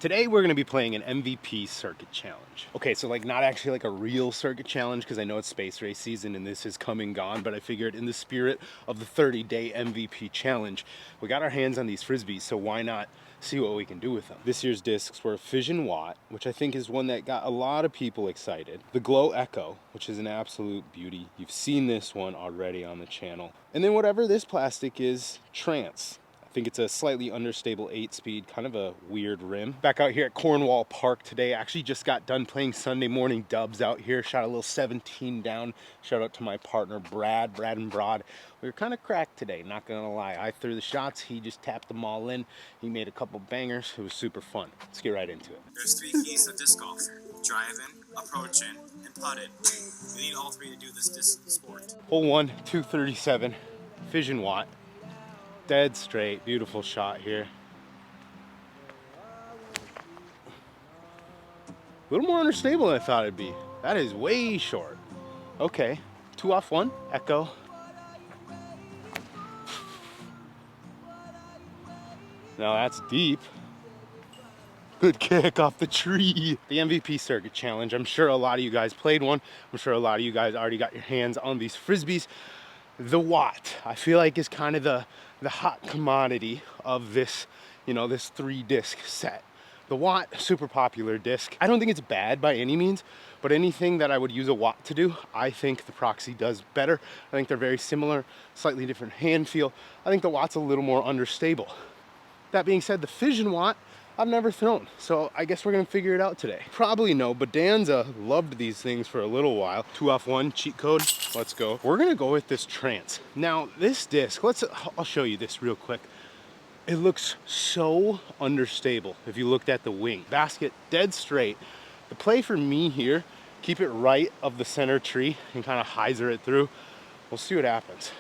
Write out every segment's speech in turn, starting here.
Today we're going to be playing an MVP circuit challenge. Okay, so like not actually like a real circuit challenge because I know it's space race season and this is come and gone, but I figured in the spirit of the 30-day MVP challenge, we got our hands on these Frisbees, so why not see what we can do with them. This year's discs were a Fission Watt, which I think is one that got a lot of people excited. The Glow Echo, which is an absolute beauty. You've seen this one already on the channel. And then whatever this plastic is, Trance. I think it's a slightly understable 8-speed, kind of a weird rim. Back out here at Cornwall Park today. Actually just got done playing Sunday morning dubs out here. Shot a little 17 down. Shout out to my partner Brad and Broad. We were kind of cracked today, not gonna lie. I threw the shots, he just tapped them all in. He made a couple bangers. It was super fun. Let's get right into it. There's 3 keys to disc golf: driving, approaching, and putting. You need all 3 to do this disc sport. Hole 1, 237, Fission Watt. Dead straight, beautiful shot here. A little more unstable than I thought it'd be. That is way short. Okay, 2 off 1, Echo. Now that's deep. Good kick off the tree. The MVP circuit challenge. I'm sure a lot of you guys played one. I'm sure a lot of you guys already got your hands on these Frisbees. The Watt, I feel like, is kind of the hot commodity of this, this 3-disc set. The Watt, super popular disc. I don't think it's bad by any means, but anything that I would use a Watt to do, I think the Proxy does better. I think they're very similar, slightly different hand feel. I think the Watt's a little more understable. That being said, the Fission Watt, I've never thrown, so I guess we're gonna figure it out today. Probably no, but Danza loved these things for a little while. 2 off 1, cheat code, let's go. We're gonna go with this Trance. Now, this disc, I'll show you this real quick. It looks so understable if you looked at the wing. Basket dead straight. The play for me here, keep it right of the center tree and kind of hyzer it through. We'll see what happens.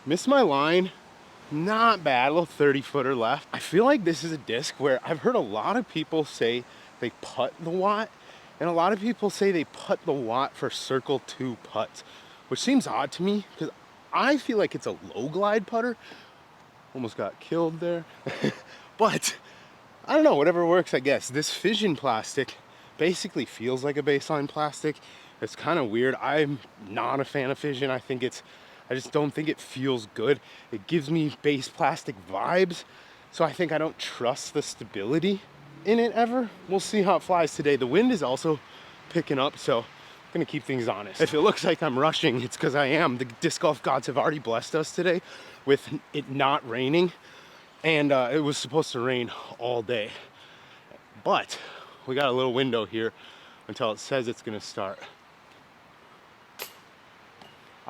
Missed my line, not bad, a little 30-footer left. I feel like this is a disc where I've heard a lot of people say they putt the Watt, and a lot of people say they putt the Watt for circle 2 putts, which seems odd to me because I feel like it's a low glide putter. Almost got killed there. But I don't know, whatever works, I guess. This Fission plastic basically feels like a baseline plastic. It's kind of weird. I'm not a fan of Fission. I just don't think it feels good. It gives me base plastic vibes, so I think I don't trust the stability in it ever. We'll see how it flies today. The wind is also picking up, so I'm gonna keep things honest. If it looks like I'm rushing, it's because I am. The disc golf gods have already blessed us today with it not raining, and it was supposed to rain all day. But we got a little window here until it says it's gonna start.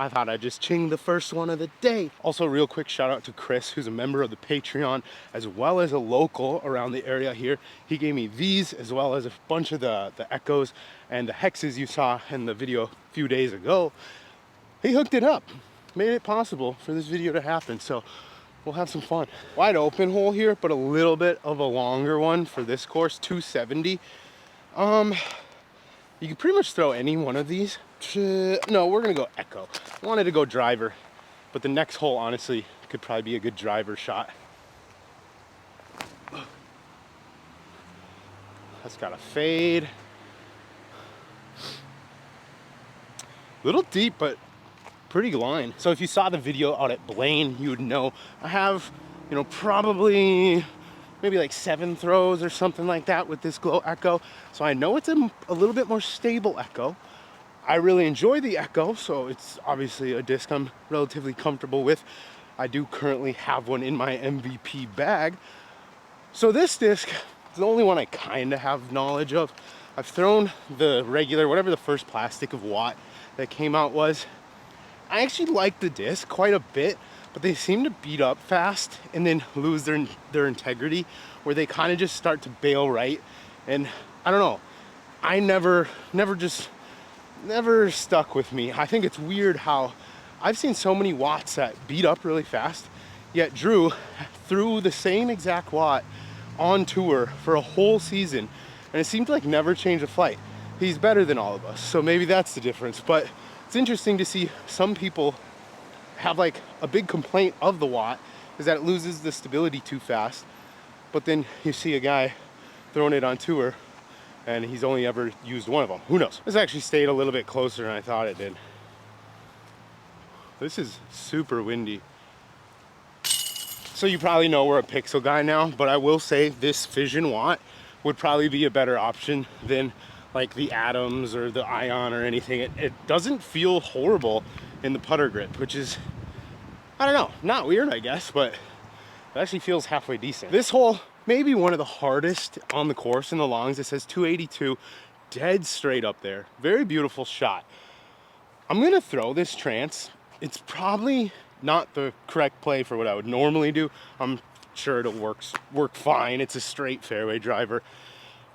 I thought I'd just ching the first one of the day. Also, real quick shout out to Chris, who's a member of the Patreon, as well as a local around the area here. He gave me these, as well as a bunch of the Echoes and the Hexes you saw in the video a few days ago. He hooked it up, made it possible for this video to happen, so we'll have some fun. Wide open hole here, but a little bit of a longer one for this course, 270. You can pretty much throw any one of these. No, we're gonna go Echo. I wanted to go driver, but the next hole honestly could probably be a good driver shot. That's got a fade. Little deep, but pretty line. So if you saw the video out at Blaine, you would know I have, probably maybe like 7 throws or something like that with this Glow Echo. So I know it's a little bit more stable Echo. I really enjoy the Echo, so it's obviously a disc I'm relatively comfortable with. I do currently have one in my MVP bag. So this disc is the only one I kind of have knowledge of. I've thrown the regular, whatever the first plastic of Watt that came out was. I actually like the disc quite a bit, but they seem to beat up fast and then lose their integrity, where they kind of just start to bail right. And I don't know, I never stuck with me. I think it's weird how I've seen so many Watts that beat up really fast, yet Drew threw the same exact Watt on tour for a whole season, and it seemed to like never change a flight. He's better than all of us, so maybe that's the difference. But it's interesting to see some people have like a big complaint of the Watt is that it loses the stability too fast. But then you see a guy throwing it on tour and he's only ever used one of them. Who knows? This actually stayed a little bit closer than I thought it did. This is super windy. So you probably know we're a pixel guy now, but I will say this Fission Watt would probably be a better option than like the Atoms or the Ion or anything. It doesn't feel horrible in the putter grip, which is, I don't know, not weird I guess, but it actually feels halfway decent. This hole may be one of the hardest on the course in the longs. It says 282, dead straight up there. Very beautiful shot. I'm gonna throw this trance. It's probably not the correct play for what I would normally do. I'm sure it'll work fine. It's a straight fairway driver,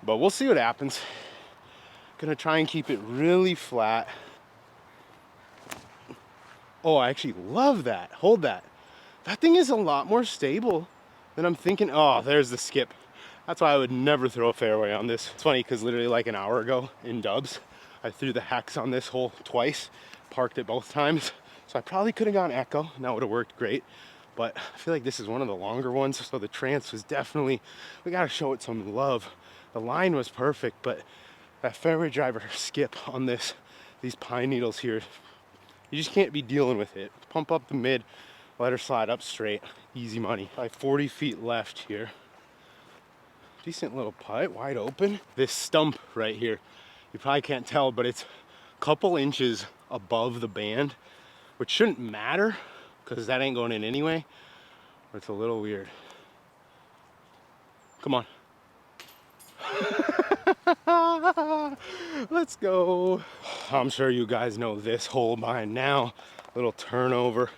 but we'll see what happens. Gonna try and keep it really flat. Oh, I actually love that. Hold that. That thing is a lot more stable than I'm thinking. Oh, there's the skip. That's why I would never throw a fairway on this. It's funny because literally like an hour ago in Dubs, I threw the hex on this hole twice, parked it both times. So I probably could have gone echo and that would have worked great. But I feel like this is one of the longer ones. So the trance was definitely, we got to show it some love. The line was perfect, but that fairway driver skip on these pine needles here, you just can't be dealing with it. Pump up the mid, let her slide up straight, easy money. Like 40 feet left here. Decent little putt, wide open. This stump right here, you probably can't tell, but it's a couple inches above the band, which shouldn't matter because that ain't going in anyway, but it's a little weird. Come on. Let's go. I'm sure you guys know this hole by now. Little turnover.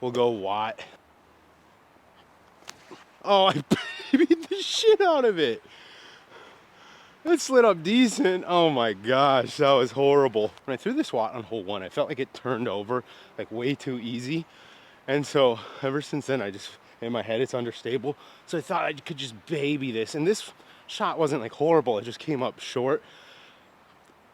We'll go Watt. Oh, I babied the shit out of it. It slid up decent. Oh my gosh, that was horrible. When I threw this Watt on hole 1, I felt like it turned over like way too easy. And so ever since then, I just, in my head, it's understable. So I thought I could just baby this. And this shot wasn't like horrible. It just came up short.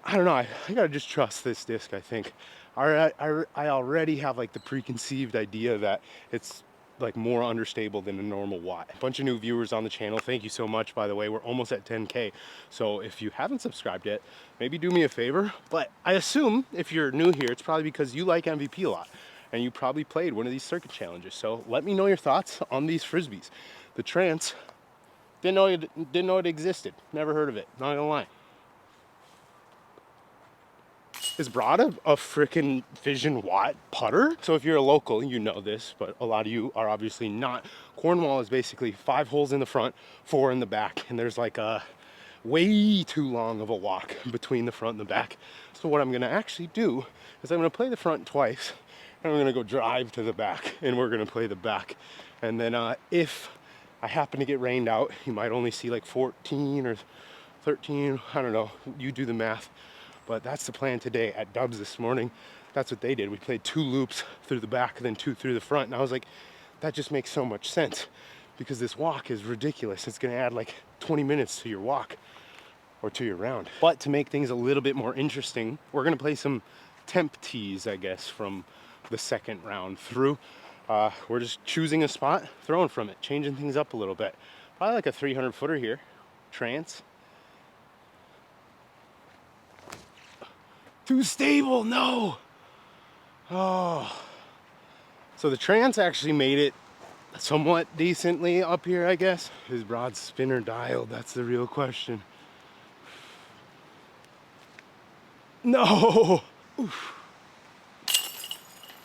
I don't know. I gotta just trust this disc, I think. I already have like the preconceived idea that it's like more understable than a normal Watt. A bunch of new viewers on the channel. Thank you so much, by the way. We're almost at 10K. So if you haven't subscribed yet, maybe do me a favor. But I assume if you're new here, it's probably because you like MVP a lot and you probably played one of these circuit challenges. So let me know your thoughts on these Frisbees. The Trance, didn't know it existed. Never heard of it, not gonna lie. Is Broad a freaking Fission Watt putter? So if you're a local, you know this, but a lot of you are obviously not. Cornwall is basically 5 holes in the front, 4 in the back, and there's like a way too long of a walk between the front and the back. So what I'm gonna actually do is I'm gonna play the front twice, and I'm gonna go drive to the back, and we're gonna play the back. And then if I happen to get rained out, you might only see like 14 or 13, I don't know, you do the math. But that's the plan today at Dubs this morning. That's what they did. We played 2 loops through the back, then 2 through the front. And I was like, that just makes so much sense because this walk is ridiculous. It's gonna add like 20 minutes to your walk or to your round. But to make things a little bit more interesting, we're gonna play some temp tees, I guess, from the second round through. We're just choosing a spot, throwing from it, changing things up a little bit. Probably like a 300 footer here, Trance. Too stable, no. Oh. So the Trance actually made it somewhat decently up here, I guess. Is Broad spinner dialed? That's the real question. No. Oof.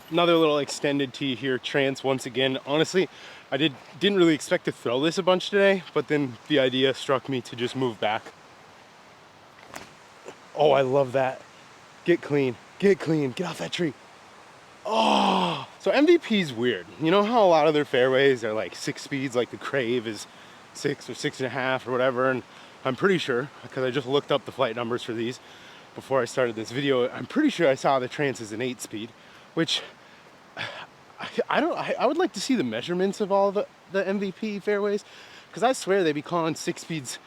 Another little extended tee here, Trance once again. Honestly, I didn't really expect to throw this a bunch today, but then the idea struck me to just move back. Oh, I love that. Get clean, get off that tree. Oh, so MVP's weird. You know how a lot of their fairways are like 6 speeds, like the Crave is 6 or 6.5 or whatever, and I'm pretty sure, because I just looked up the flight numbers for these before I started this video, I'm pretty sure I saw the Trance is an 8 speed, which I would like to see the measurements of all the MVP fairways, because I swear they be calling 6 speeds,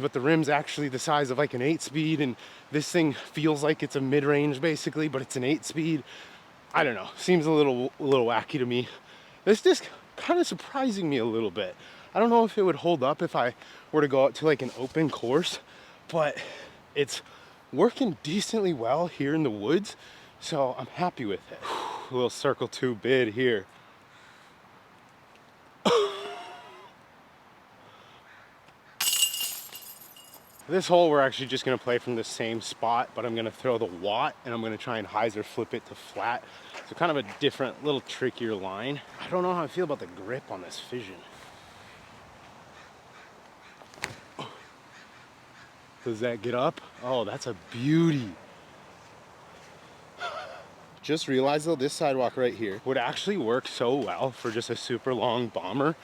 but the rim's actually the size of like an 8 speed, and this thing feels like it's a mid-range basically, but it's an 8 speed. I don't know, seems a little wacky to me. This disc kind of surprising me a little bit. I don't know if it would hold up if I were to go out to like an open course, but it's working decently well here in the woods, so I'm happy with it. A little circle 2 bid here. This hole we're actually just gonna play from the same spot, but I'm gonna throw the watt and I'm gonna try and hyzer flip it to flat. So kind of a different, little trickier line. I don't know how I feel about the grip on this fission. Does that get up? Oh, that's a beauty. Just realized though, this sidewalk right here would actually work so well for just a super long bomber.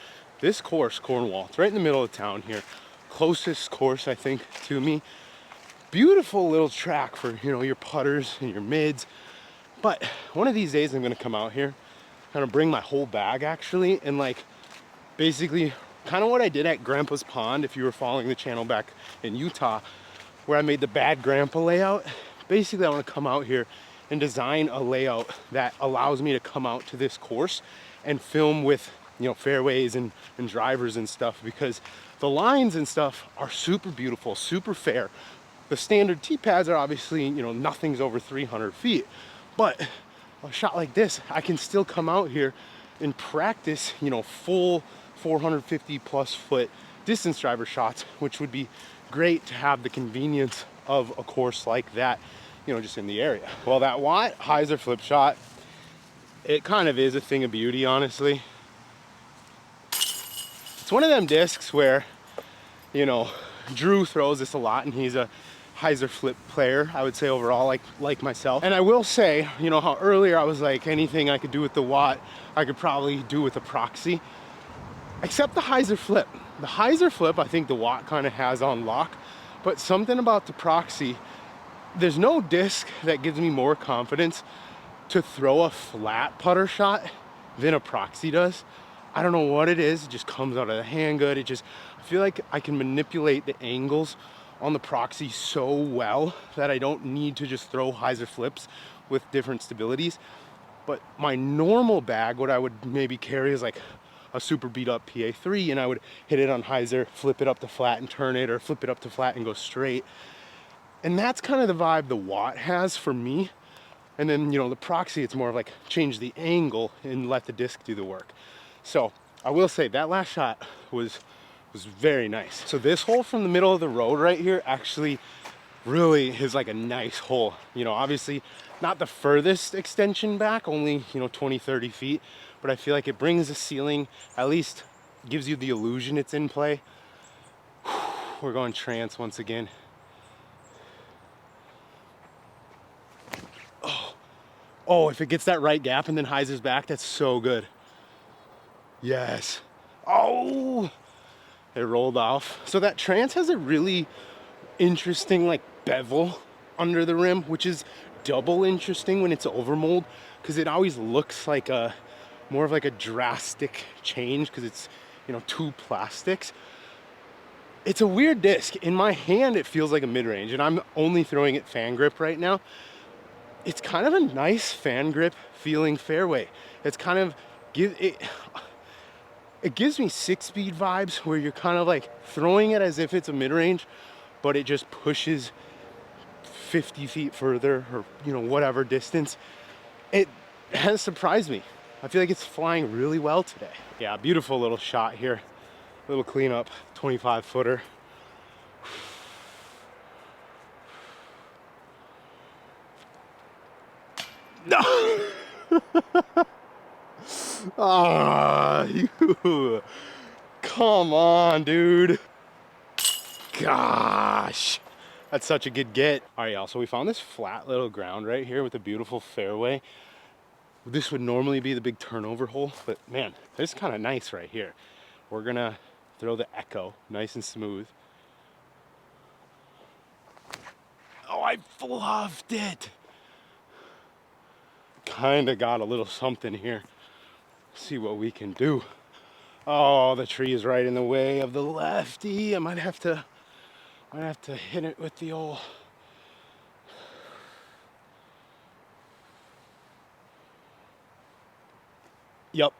This course, Cornwall, it's right in the middle of town here. Closest course, I think, to me. Beautiful little track for, you know, your putters and your mids. But one of these days I'm gonna come out here, kind of bring my whole bag actually, and like basically kind of what I did at Grandpa's Pond, if you were following the channel back in Utah, where I made the Bad Grandpa layout. Basically, I want to come out here and design a layout that allows me to come out to this course and film with, you know, fairways and drivers and stuff, because the lines and stuff are super beautiful, super fair. The standard tee pads are obviously, you know, nothing's over 300 feet, but a shot like this, I can still come out here and practice, you know, full 450 plus foot distance driver shots, which would be great to have the convenience of a course like that, you know, just in the area. Well, that Watt hyzer flip shot, it kind of is a thing of beauty, honestly. It's one of them discs where, you know, Drew throws this a lot and he's a hyzer flip player, I would say overall, like myself. And I will say, you know how earlier I was like, anything I could do with the Watt, I could probably do with the Proxy, except the hyzer flip. The hyzer flip, I think the Watt kind of has on lock, but something about the Proxy, there's no disc that gives me more confidence to throw a flat putter shot than a Proxy does. I don't know what it is, it just comes out of the hand good. I feel like I can manipulate the angles on the Proxy so well that I don't need to just throw hyzer flips with different stabilities. But my normal bag, what I would maybe carry is like a super beat up PA3, and I would hit it on hyzer, flip it up to flat and turn it, or flip it up to flat and go straight. And that's kind of the vibe the Watt has for me. And then, you know, the Proxy, it's more of like change the angle and let the disc do the work. So I will say that last shot was very nice. So this hole from the middle of the road right here actually really is like a nice hole. You know, obviously not the furthest extension back, only, you know, 20, 30 feet, but I feel like it brings the ceiling, at least gives you the illusion it's in play. We're going trance once again. Oh, if it gets that right gap and then hyzers back, that's so good. Yes. Oh, it rolled off. So that trance has a really interesting like bevel under the rim, which is double interesting when it's overmold, because it always looks like a more of like a drastic change because it's, you know, two plastics. It's a weird disc. In my hand, it feels like a mid-range, and I'm only throwing it fan grip right now. It's kind of a nice fan grip feeling fairway. It's kind of it gives me 6-speed vibes where you're kind of like throwing it as if it's a mid-range, but it just pushes 50 feet further, or, you know, whatever distance. It has surprised me. I feel like it's flying really well today. Yeah, beautiful little shot here. Little cleanup, 25 footer. No! Ah, you. Come on, dude. Gosh. That's such a good get. All right, y'all, so we found this flat little ground right here with a beautiful fairway. This would normally be the big turnover hole, but man, this is kind of nice right here. We're gonna throw the Echo, nice and smooth. Oh, I fluffed it. Kinda got a little something here. See what we can do. Oh, the tree is right in the way of the lefty. I might have to hit it with the old. Yep.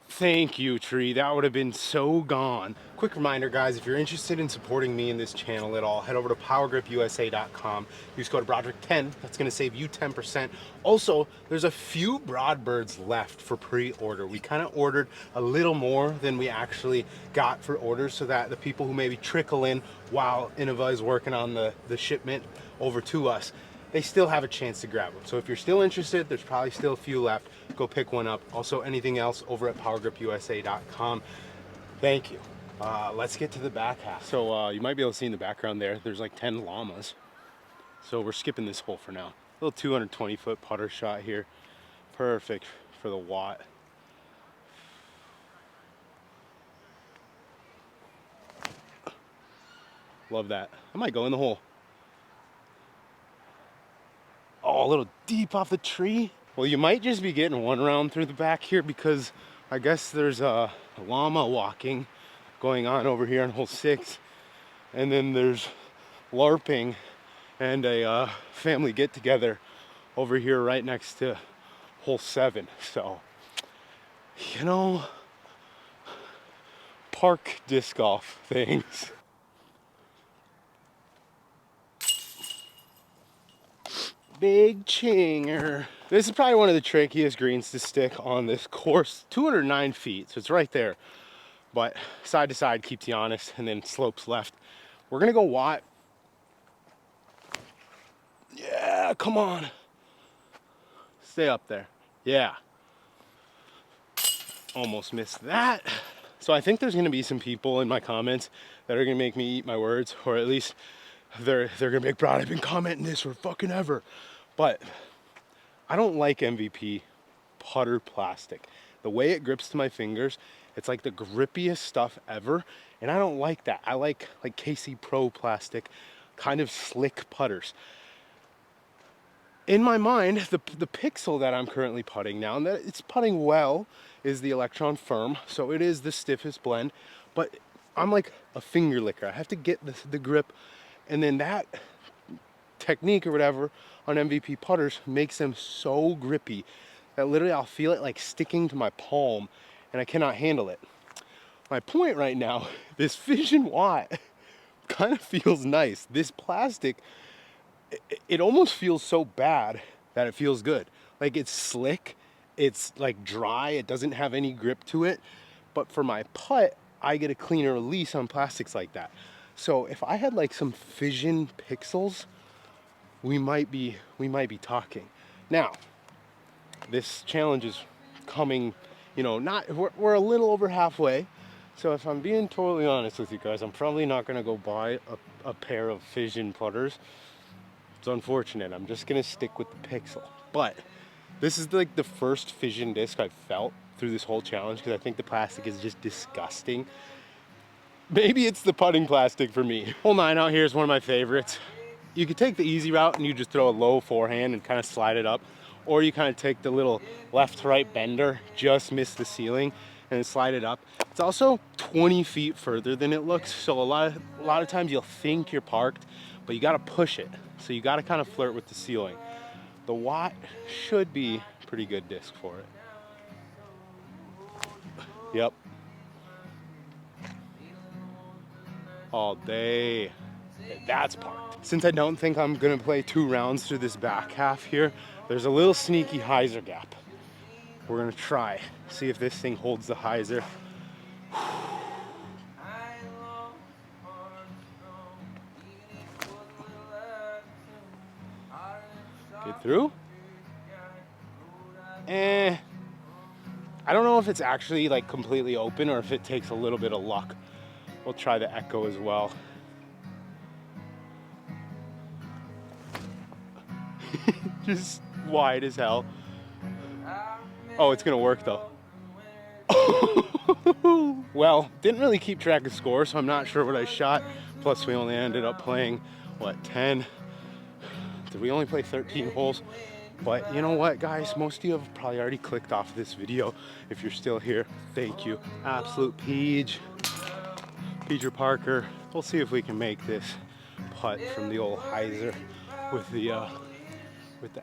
Thank you, tree. That would have been so gone. Quick reminder, guys, if you're interested in supporting me in this channel at all, head over to powergripusa.com. Use code Broderick10. That's going to save you 10%. Also, there's a few Broadbirds left for pre-order. We kind of ordered a little more than we actually got for orders so that the people who maybe trickle in while Innova is working on the shipment over to us, they still have a chance to grab them. So if you're still interested, there's probably still a few left. Go pick one up. Also, anything else over at powergripusa.com. Thank you. Let's get to the back half. So you might be able to see in the background there's like 10 llamas. So we're skipping this hole for now. A little 220-foot putter shot here. Perfect for the watt. Love that. I might go in the hole. Oh, a little deep off the tree. Well, you might just be getting one round through the back here because I guess there's a llama walking going on over here on hole 6. And then there's LARPing and a family get together over here right next to hole 7. So, you know, park disc golf things. Big chinger. This is probably one of the trickiest greens to stick on this course. 209 feet, so it's right there. But side to side keeps you honest, and then slopes left. We're gonna go watt. Yeah, come on. Stay up there. Yeah. Almost missed that. So I think there's gonna be some people in my comments that are gonna make me eat my words, or at least they're gonna make Brad, I've been commenting this for fucking ever. But I don't like MVP putter plastic. The way it grips to my fingers, it's like the grippiest stuff ever, and I don't like that. I like KC Pro plastic, kind of slick putters. In my mind, the pixel that I'm currently putting now, and that it's putting well, is the Electron Firm, so it is the stiffest blend, but I'm like a finger licker. I have to get the grip, and then that technique or whatever on MVP putters makes them so grippy that literally I'll feel it like sticking to my palm and I cannot handle it. My point right now, this Fission Watt kind of feels nice. This plastic, it almost feels so bad that it feels good. Like it's slick, it's like dry, it doesn't have any grip to it. But for my putt, I get a cleaner release on plastics like that. So if I had like some Fission pixels, we might be talking. Now, this challenge is coming, you know, we're a little over halfway. So if I'm being totally honest with you guys, I'm probably not gonna go buy a pair of Fission putters. It's unfortunate. I'm just gonna stick with the Pixel. But this is like the first Fission disc I've felt through this whole challenge because I think the plastic is just disgusting. Maybe it's the putting plastic for me. Hole 9 out here is one of my favorites. You could take the easy route and you just throw a low forehand and kind of slide it up, or you kind of take the little left to right bender, just miss the ceiling and slide it up. It's also 20 feet further than it looks, so a lot of times you'll think you're parked, but you got to push it. So you got to kind of flirt with the ceiling. The Watt should be a pretty good disc for it. Yep. All day. That's parked. Since I don't think I'm gonna play 2 rounds through this back half here, there's a little sneaky hyzer gap. We're gonna try, see if this thing holds the hyzer. Get through? I don't know if it's actually like completely open or if it takes a little bit of luck. We'll try the echo as well. Just wide as hell. Oh, it's gonna work though. Well, didn't really keep track of score, so I'm not sure what I shot. Plus, we only ended up playing, what, 10? Did we only play 13 holes? But you know what, guys? Most of you have probably already clicked off this video. If you're still here, thank you. Absolute Peach Parker. We'll see if we can make this putt from the old hyzer with the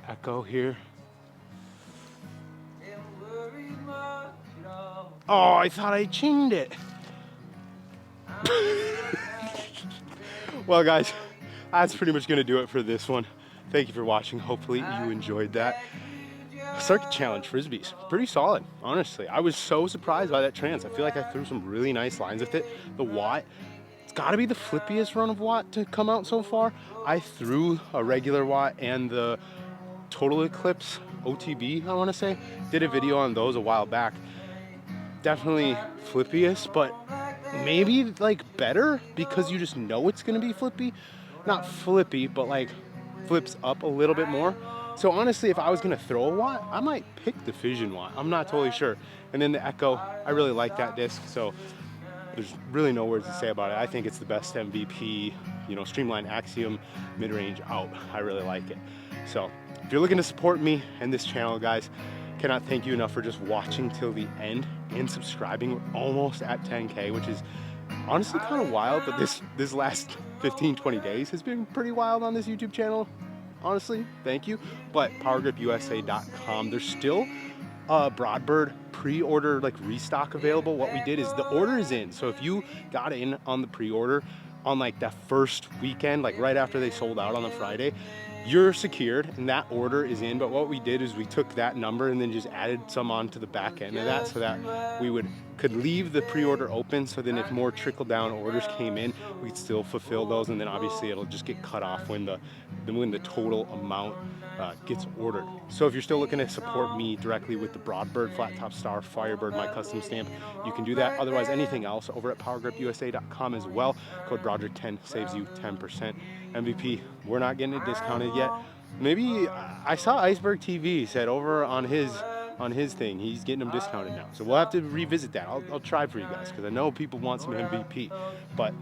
echo here. Oh, I thought I chinged it. Well, guys, that's pretty much gonna do it for this one. Thank you for watching. Hopefully you enjoyed that. Circuit challenge frisbees, pretty solid, honestly. I was so surprised by that trans. I feel like I threw some really nice lines with it. The watt, it's got to be the flippiest run of watt to come out so far. I threw a regular watt and the Total Eclipse OTB, I want to say. Did a video on those a while back. Definitely flippiest, but maybe like better because you just know it's gonna be flippy. Not flippy, but like flips up a little bit more. So honestly, if I was gonna throw a watt, I might pick the Fission watt. I'm not totally sure. And then the Echo, I really like that disc, so there's really no words to say about it. I think it's the best MVP, you know, streamlined Axiom mid-range out. I really like it. So if you're looking to support me and this channel, guys, cannot thank you enough for just watching till the end and subscribing. We're almost at 10K, which is honestly kind of wild, but this last 15-20 days has been pretty wild on this YouTube channel. Honestly, thank you. But powergripusa.com, there's still Broadbird pre-order like restock available. What we did is the order is in, so if you got in on the pre-order on like that first weekend, like right after they sold out on the Friday, you're secured and that order is in. But what we did is we took that number and then just added some onto the back end of that, so that we could leave the pre-order open, so then if more trickle down orders came in, we'd still fulfill those, and then obviously it'll just get cut off when the total amount gets ordered. So if you're still looking to support me directly with the Broadbird, Flat Top Star, Firebird, my custom stamp, you can do that. Otherwise, anything else over at powergripusa.com as well. Code Broderick10 saves you 10%. MVP, we're not getting it discounted yet. Maybe I saw Iceberg TV said over on his thing he's getting them discounted now, so we'll have to revisit that. I'll try for you guys because I know people want some MVP. But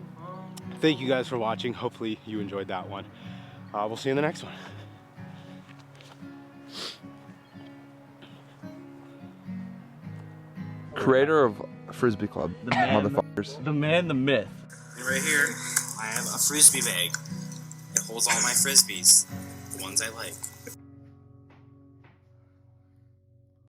thank you guys for watching. Hopefully you enjoyed that one. We'll see you in the next one. Creator of Frisbee Club, motherfuckers. The man, the myth. And right here, I have a frisbee bag. It holds all my frisbees, the ones I like.